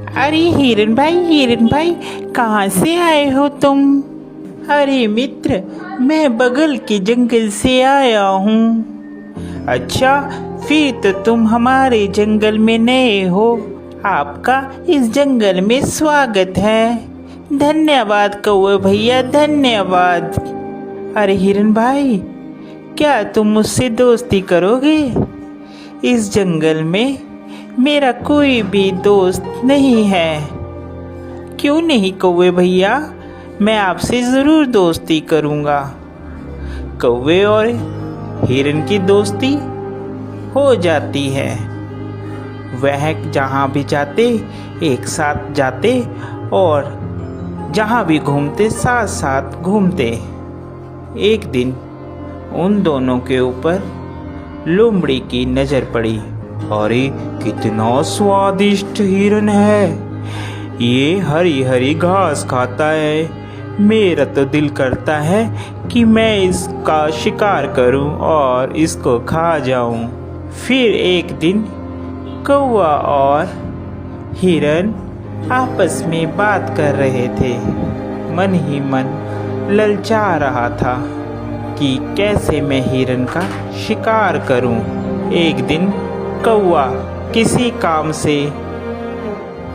अरे हिरन भाई, कहाँ से आए हो तुम? अरे मित्र, मैं बगल के जंगल से आया हूँ। अच्छा, फिर तो तुम हमारे जंगल में नए हो। आपका इस जंगल में स्वागत है। धन्यवाद कौवे भैया, धन्यवाद। अरे हिरन भाई, क्या तुम मुझसे दोस्ती करोगे? इस जंगल में मेरा कोई भी दोस्त नहीं है। क्यों नहीं कौवे भैया, मैं आपसे ज़रूर दोस्ती करूँगा। कौवे और हिरन की दोस्ती हो जाती है। वह जहाँ भी जाते एक साथ जाते और जहाँ भी घूमते साथ साथ घूमते। एक दिन उन दोनों के ऊपर लोमड़ी की नज़र पड़ी। अरे कितना स्वादिष्ट हिरन है, ये हरी हरी घास खाता है। मेरा तो दिल करता है कि मैं इसका शिकार करूं और इसको खा जाऊं। फिर एक दिन कौवा और हिरन आपस में बात कर रहे थे। मन ही मन ललचा रहा था कि कैसे मैं हिरन का शिकार करूं। एक दिन कौवा किसी काम से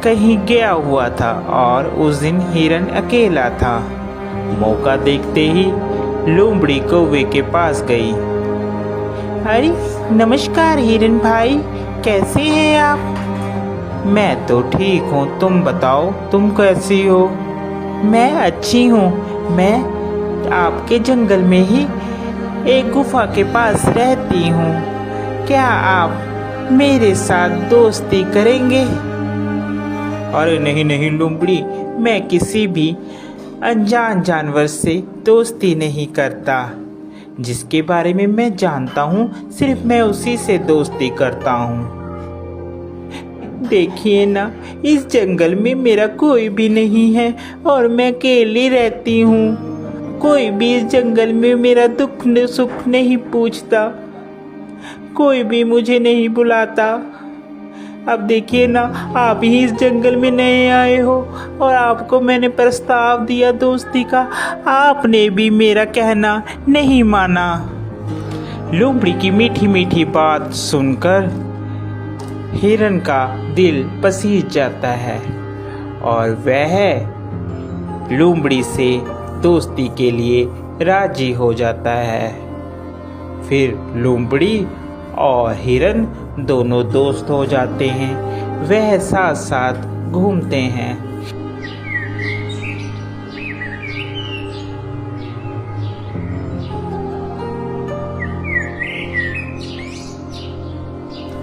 कहीं गया हुआ था और उस दिन हिरन अकेला था। मौका देखते ही लोमड़ी कौवे के पास गई। अरे नमस्कार हिरन भाई, कैसे हैं आप? मैं तो ठीक हूँ, तुम बताओ तुम कैसी हो? मैं अच्छी हूँ। मैं आपके जंगल में ही एक गुफा के पास रहती हूँ। क्या आप मेरे साथ दोस्ती करेंगे? अरे नहीं नहीं लोमड़ी, मैं किसी भी अनजान जानवर से दोस्ती नहीं करता। जिसके बारे में मैं जानता हूँ सिर्फ मैं उसी से दोस्ती करता हूँ। देखिए ना, इस जंगल में मेरा कोई भी नहीं है और मैं अकेली रहती हूँ। कोई भी इस जंगल में मेरा दुख सुख नहीं पूछता, कोई भी मुझे नहीं बुलाता। अब देखिए ना, आप ही इस जंगल में नए आए हो और आपको मैंने प्रस्ताव दिया दोस्ती का, आपने भी मेरा कहना नहीं माना। लोमड़ी की मीठी मीठी बात सुनकर हिरन का दिल पसीज जाता है और वह लोमड़ी से दोस्ती के लिए राजी हो जाता है। फिर लोमड़ी और हिरन दोनों दोस्त हो जाते हैं। वह साथ साथ घूमते हैं।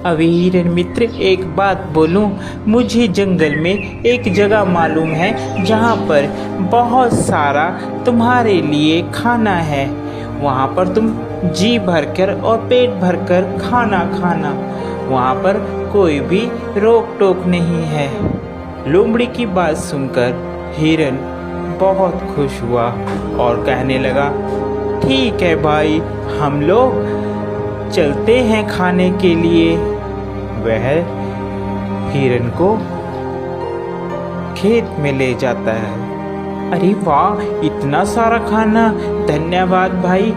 अभी हिरन मित्र, एक बात बोलूं, मुझे जंगल में एक जगह मालूम है जहाँ पर बहुत सारा तुम्हारे लिए खाना है। वहाँ पर तुम जी भरकर और पेट भरकर खाना खाना। वहाँ पर कोई भी रोक टोक नहीं है। लोमड़ी की बात सुनकर हिरन बहुत खुश हुआ और कहने लगा, ठीक है भाई, हम लोग चलते हैं खाने के लिए। वह हिरन को खेत में ले जाता है। अरे वाह, इतना सारा खाना! धन्यवाद भाई,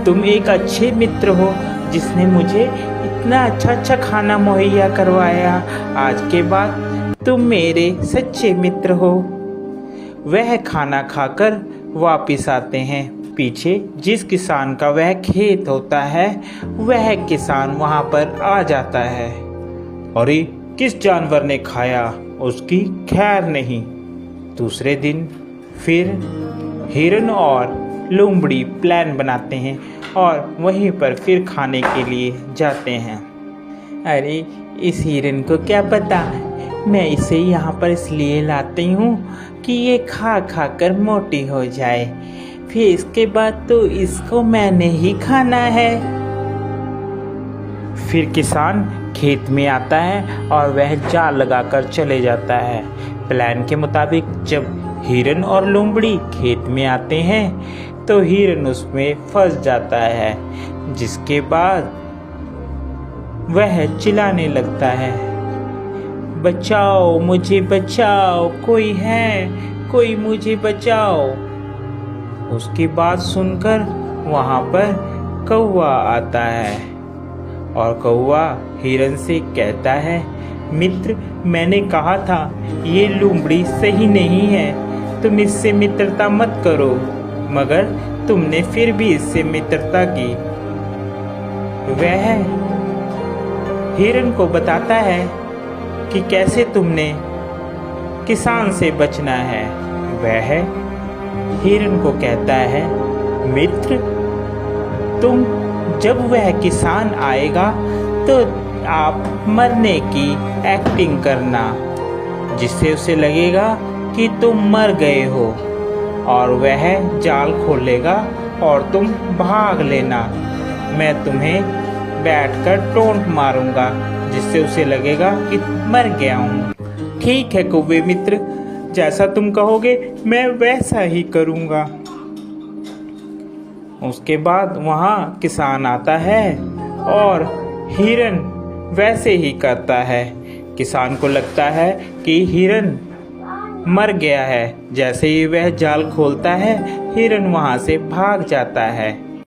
तुम एक अच्छे मित्र हो जिसने मुझे इतना अच्छा खाना मुहैया करवाया। आज के बाद तुम मेरे सच्चे मित्र हो। वह खाना खाकर वापिस आते हैं। पीछे जिस किसान का वह खेत होता है, वह किसान वहाँ पर आ जाता है। अरे किस जानवर ने खाया, उसकी खैर नहीं। दूसरे दिन फिर हिरन और लोमड़ी प्लान बनाते हैं और वहीं पर फिर खाने के लिए जाते हैं। अरे इस हिरन को क्या पता, मैं इसे यहाँ पर इसलिए लाती हूँ कि ये खा खा कर मोटी हो जाए, फिर इसके बाद तो इसको मैंने ही खाना है। फिर किसान खेत में आता है और वह जाल लगाकर चले जाता है। प्लान के मुताबिक जब हिरन और लोमड़ी खेत में आते हैं तो हिरन उसमें फंस जाता है, जिसके बाद वह चिल्लाने लगता है, बचाओ मुझे बचाओ, कोई है, कोई मुझे बचाओ। उसकी बात सुनकर वहाँ पर कौवा आता है और कौवा हिरन से कहता है, मित्र, मैंने कहा था ये लोमड़ी सही नहीं है, तुम इससे मित्रता मत करो, मगर तुमने फिर भी इससे मित्रता की। वह हिरन को बताता है कि कैसे तुमने किसान से बचना है। वह हिरन को कहता है, मित्र, तुम जब वह किसान आएगा तो आप मरने की एक्टिंग करना, जिससे उसे लगेगा कि तुम मर गए हो, और वह जाल खोलेगा और तुम भाग लेना। मैं तुम्हें बैठकर टोंट मारूंगा, जिससे उसे लगेगा कि मर गया हूँ। ठीक है कौवे मित्र, जैसा तुम कहोगे मैं वैसा ही करूँगा। उसके बाद वहाँ किसान आता है और हिरन वैसे ही करता है। किसान को लगता है कि हिरन मर गया है। जैसे ही वह जाल खोलता है, हिरन वहाँ से भाग जाता है।